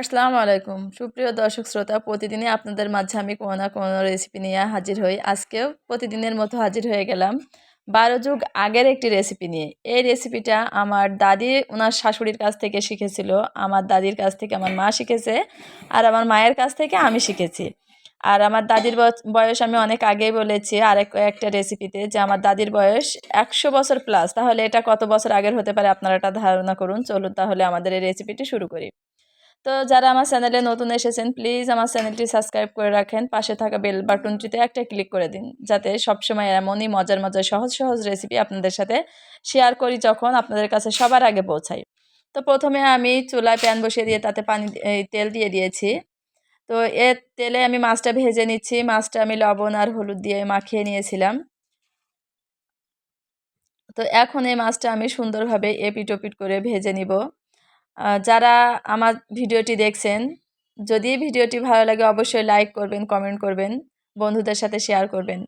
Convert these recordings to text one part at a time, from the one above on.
আসসালামু আলাইকুম সুপ্রিয় দর্শক শ্রোতা প্রতিদিনই আপনাদের মাঝে আমি কোনো না কোনো রেসিপি নিয়ে হাজির হই। আজকেও প্রতিদিনের মতো হাজির হয়ে গেলাম ১২ যুগ আগের একটি রেসিপি নিয়ে। এই রেসিপিটা আমার দাদি ওনার শাশুড়ির কাছ থেকে শিখেছিল, আমার দাদির কাছ থেকে আমার মা শিখেছে, আর আমার মায়ের কাছ থেকে আমি শিখেছি। আর আমার দাদির বয়স আমি অনেক আগেই বলেছি একটা রেসিপিতে যে আমার দাদির বয়স ১০০ বছর প্লাস। তাহলে এটা কত বছর আগের হতে পারে আপনারা একটা ধারণা করুন। চলুন তাহলে আমাদের এই রেসিপিটি শুরু করি। তো যারা আমার চ্যানেলে নতুন এসেছেন প্লিজ আমার চ্যানেলটি সাবস্ক্রাইব করে রাখেন, পাশে থাকা বেল বাটনটিতে একটা ক্লিক করে দিন, যাতে সবসময় এমনই মজার মজার সহজ সহজ রেসিপি আপনাদের সাথে শেয়ার করি যখন আপনাদের কাছে সবার আগে পৌঁছাই। তো প্রথমে আমি চুলায় প্যান বসিয়ে দিয়ে তাতে তেল দিয়ে দিয়েছি। তো এর তেলে আমি মাছটা ভেজে নিচ্ছি। মাছটা আমি লবণ আর হলুদ দিয়ে মাখিয়ে নিয়েছিলাম। তো এখন এই মাছটা আমি সুন্দরভাবে এপিট ওপিট করে ভেজে নিব। যারা আমার ভিডিওটি দেখছেন, যদি ভিডিওটি ভালো লাগে অবশ্যই লাইক করবেন, কমেন্ট করবেন, বন্ধুদের সাথে শেয়ার করবেন।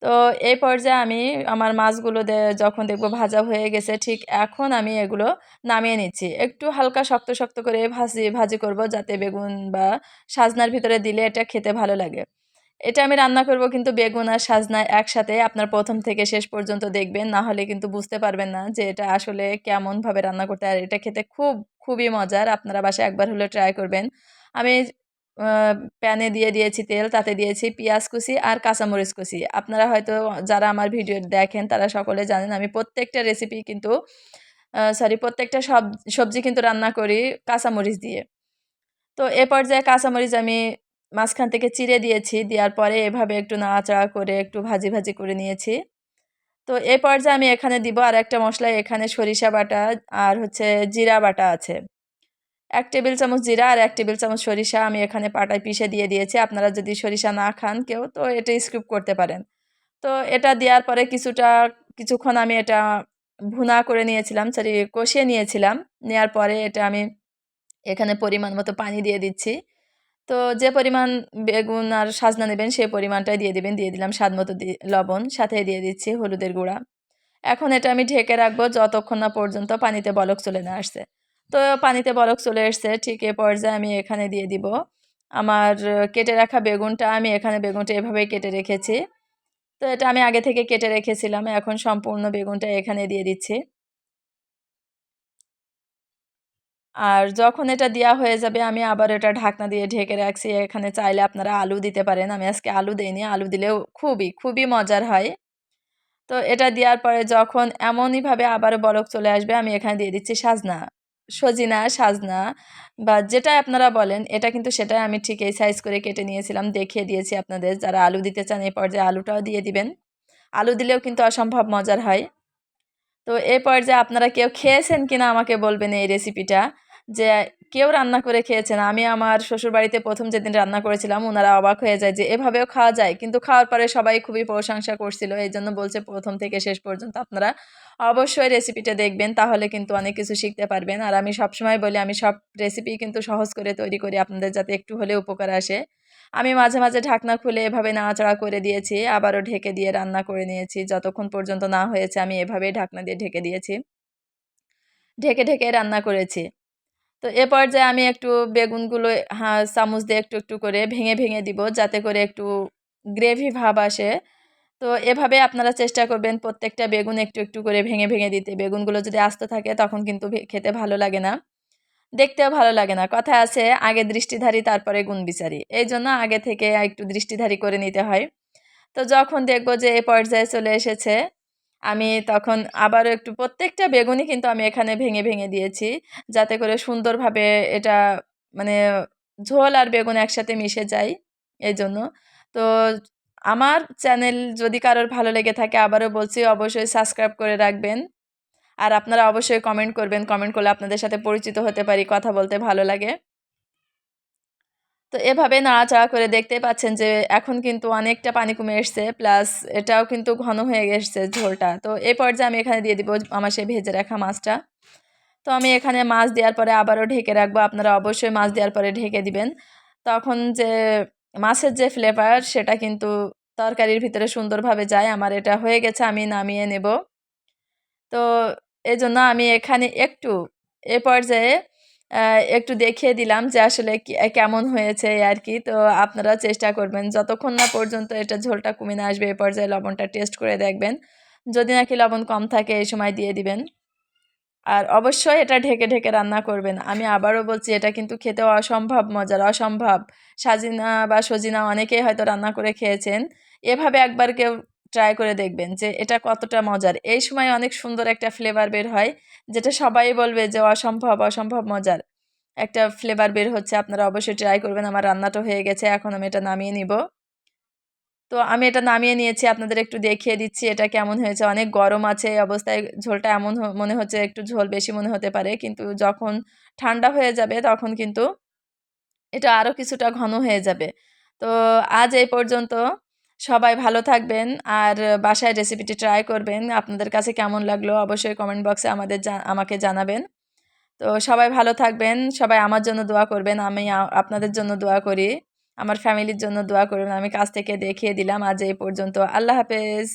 তো এই পর্যায়ে আমি আমার মাছগুলো যখন দেখব ভাজা হয়ে গেছে, ঠিক এখন আমি এগুলো নামিয়ে নিচ্ছি। একটু হালকা শক্ত শক্ত করে ভাজি করব, যাতে বেগুন বা সাজনার ভিতরে দিলে এটা খেতে ভালো লাগে। এটা আমি রান্না করব কিন্তু বেগুন আর সাজনা একসাথে। আপনার প্রথম থেকে শেষ পর্যন্ত দেখবেন, না হলে কিন্তু বুঝতে পারবেন না যে এটা আসলে কেমনভাবে রান্না করতে। আর এটা খেতে খুবই মজার। আপনারা বাসায় একবার হলেও ট্রাই করবেন। আমি আ প্যানে দিয়ে দিয়েছি তেল, তাতে দিয়েছি পেঁয়াজ কুচি আর কাঁচামরিচ কুচি। আপনারা হয়তো যারা আমার ভিডিও দেখেন তারা সকলে জানেন আমি প্রত্যেকটা রেসিপি কিন্তু প্রত্যেকটা সবজি কিন্তু রান্না করি কাঁচামরিচ দিয়ে। তো এ পর্যায়ে কাঁচামরিচ আমি মাঝখান থেকে চিড়ে দিয়েছি। দেওয়ার পরে এভাবে একটু নাড়াচাড়া করে একটু ভাজি করে নিয়েছি। তো এ পর্যায়ে আমি এখানে দিব আরেকটা মসলা। এখানে সরিষা বাটা আর হচ্ছে জিরা বাটা আছে। ১ টেবিল চামচ জিরা আর ১ টেবিল চামচ সরিষা আমি এখানে পাটায় পিষে দিয়ে দিয়েছি। আপনারা যদি সরিষা না খান কেউ, তো এটা স্কিপ করতে পারেন। তো এটা দেওয়ার পরে কিছুক্ষণ আমি এটা ভুনা করে নিয়েছিলাম, কষিয়ে নিয়েছিলাম। নেয়ার পরে এটা আমি এখানে পরিমাণ মতো পানি দিয়ে দিচ্ছি। তো যে পরিমাণ বেগুন আর সাজনা নেবেন সেই পরিমাণটাই দিয়ে দিবেন। দিয়ে দিলাম স্বাদমতো লবণ, সাথে দিয়ে দিচ্ছি হলুদের গুঁড়া। এখন এটা আমি ঢেকে রাখবো যতক্ষণ না পর্যন্ত পানিতে বলক চলে না আসছে। তো পানিতে বলক চলে এসছে, ঠিক এ পর্যায়ে আমি এখানে দিয়ে দিব আমার কেটে রাখা বেগুনটা। আমি এখানে বেগুনটা এভাবেই কেটে রেখেছি। তো এটা আমি আগে থেকে কেটে রেখেছিলাম। এখন সম্পূর্ণ বেগুনটা এখানে দিয়ে দিচ্ছি। আর যখন এটা দেওয়া হয়ে যাবে আমি আবার এটা ঢাকনা দিয়ে ঢেকে রাখছি। এখানে চাইলে আপনারা আলু দিতে পারেন। আমি আজকে আলু দেইনি। আলু দিলেও খুবই মজার হয়। তো এটা দেওয়ার পরে যখন এমনইভাবে আবারও বলক চলে আসবে, আমি এখানে দিয়ে দিচ্ছি সজিনা, সাজনা বা যেটাই আপনারা বলেন, এটা কিন্তু সেটাই আমি ঠিক এই সাইজ করে কেটে নিয়েছিলাম। দেখিয়ে দিয়েছি আপনাদের। যারা আলু দিতে চান এই পর্যায়ে আলুটাও দিয়ে দিবেন। আলু দিলেও কিন্তু অসম্ভব মজার হয়। তো এই পর্যায়ে আপনারা কেউ খেয়েছেন কিনা আমাকে বলবেন এই রেসিপিটা, যে কেউ রান্না করে খেয়েছেন। আমি আমার শ্বশুরবাড়িতে ১ম যেদিন রান্না করেছিলাম উনারা অবাক হয়ে যায় যে এভাবেও খাওয়া যায়। কিন্তু খাওয়ার পরে সবাই খুবই প্রশংসা করছিল। এজন্য বলছে ১ম থেকে শেষ পর্যন্ত আপনারা অবশ্যই রেসিপিটা দেখবেন, তাহলে কিন্তু অনেক কিছু শিখতে পারবেন। আর আমি সবসময় বলি আমি সব রেসিপি কিন্তু সহজ করে তৈরি করি আপনাদের যাতে একটু হলেও উপকার আসে। আমি মাঝে ঢাকনা খুলে এভাবে নাড়াচাড়া করে দিয়েছি। আবারও ঢেকে দিয়ে রান্না করে নিয়েছি। যতক্ষণ পর্যন্ত না হয়েছে আমি এভাবেই ঢাকনা দিয়ে ঢেকে দিয়েছি। ঢেকে রান্না করেছি। তো এ পর্যায়ে আমি একটু বেগুনগুলো চামচ দিয়ে একটু করে ভেঙে দিব, যাতে করে একটু গ্রেভি ভাব আসে। তো এভাবে আপনারা চেষ্টা করবেন প্রত্যেকটা বেগুন একটু করে ভেঙে দিতে। বেগুনগুলো যদি আস্ত থাকে তখন কিন্তু খেতে ভালো লাগে না। দেখতেও ভালো লাগে না। কথায় আছে আগে দৃষ্টিধারী তারপরে গুণবিচারী। এইজন্য আগে থেকে একটু দৃষ্টিধারী করে নিতে হয়। তো যখন দেখব যে এ পর্যায়ে চলে এসেছে, আমি তখন আবারও একটু প্রত্যেকটা বেগুনই কিন্তু আমি এখানে ভেঙে দিয়েছি। যাতে করে সুন্দরভাবে এটা মানে ঝোল আর বেগুন একসাথে মিশে যায় এজন্য। তো আমার চ্যানেল যদি কারোর ভালো লেগে থাকে আবারও বলছি অবশ্যই সাবস্ক্রাইব করে রাখবেন। আর আপনারা অবশ্যই কমেন্ট করবেন। কমেন্ট করলে আপনাদের সাথে পরিচিত হতে পারি, কথা বলতে ভালো লাগে। তো এভাবে নাড়াচাড়া করে দেখতেই পাচ্ছেন যে এখন কিন্তু অনেকটা পানি কমে এসছে। প্লাস এটাও কিন্তু ঘন হয়ে এসছে ঝোলটা। তো এই পর্যায়ে আমি এখানে দিয়ে দিব আমার সেই ভেজে রাখা মাছটা। তো আমি এখানে মাছ দেওয়ার পরে আবারও ঢেকে রাখবো। আপনারা অবশ্যই মাছ দেওয়ার পরে ঢেকে দিবেন। তখন যে মাছের যে ফ্লেভার সেটা কিন্তু তরকারির ভিতরে সুন্দরভাবে যায়। আমার এটা হয়ে গেছে, আমি নামিয়ে নেব। তো এজন্য আমি এখানে একটু এ পর্যায়ে আ একটু দেখিয়ে দিলাম যে আসলে কেমন হয়েছে এই আরকি। তো আপনারাও চেষ্টা করবেন। যতক্ষণ না পর্যন্ত এটা ঝোলটা কমে না আসবে, এ পর্যায়ে লবণটা টেস্ট করে দেখবেন। যদি নাকি লবণ কম থাকে এই সময় দিয়ে দিবেন। আর অবশ্যই এটা ঢেকে, ঢেকে রান্না করবেন। আমি আবারও বলছি এটা কিন্তু খেতে অসম্ভব মজার, অসম্ভব। সাজিনা বা সজিনা অনেকেই হয়তো রান্না করে খেয়েছেন। এভাবে একবার কেউ ট্রাই করে দেখবেন যে এটা কতটা মজার। এই সময় অনেক সুন্দর একটা ফ্লেভার বের হয়, যেটা সবাই বলবে যে অসম্ভব, অসম্ভব মজার। একটা ফ্লেভার বের হচ্ছে। আপনারা অবশ্যই ট্রাই করবেন। আমার রান্নাটা হয়ে গেছে। এখন আমি এটা নামিয়ে নিব। তো আমি এটা নামিয়ে নিয়েছি। আপনাদের একটু দেখিয়ে দিচ্ছি এটা কেমন হয়েছে। অনেক গরম আছে এই অবস্থায় ঝোলটা এমন মনে হচ্ছে একটু ঝোল বেশি মনে হতে পারে। কিন্তু যখন ঠান্ডা হয়ে যাবে তখন কিন্তু এটা আরো কিছুটা ঘন হয়ে যাবে। তো আজ এই পর্যন্ত। সবাই ভালো থাকবেন আর বাসায় রেসিপিটি ট্রাই করবেন। আপনাদের কাছে কেমন লাগলো অবশ্যই কমেন্ট বক্সে আমাকে জানাবেন। তো সবাই ভালো থাকবেন। সবাই আমার জন্য দোয়া করবেন। আমি আপনাদের জন্য দোয়া করি। আমার ফ্যামিলির জন্য দোয়া করবেন। আমি কাছ থেকে দেখিয়ে দিলাম। আজ এই পর্যন্ত। আল্লাহ হাফেজ।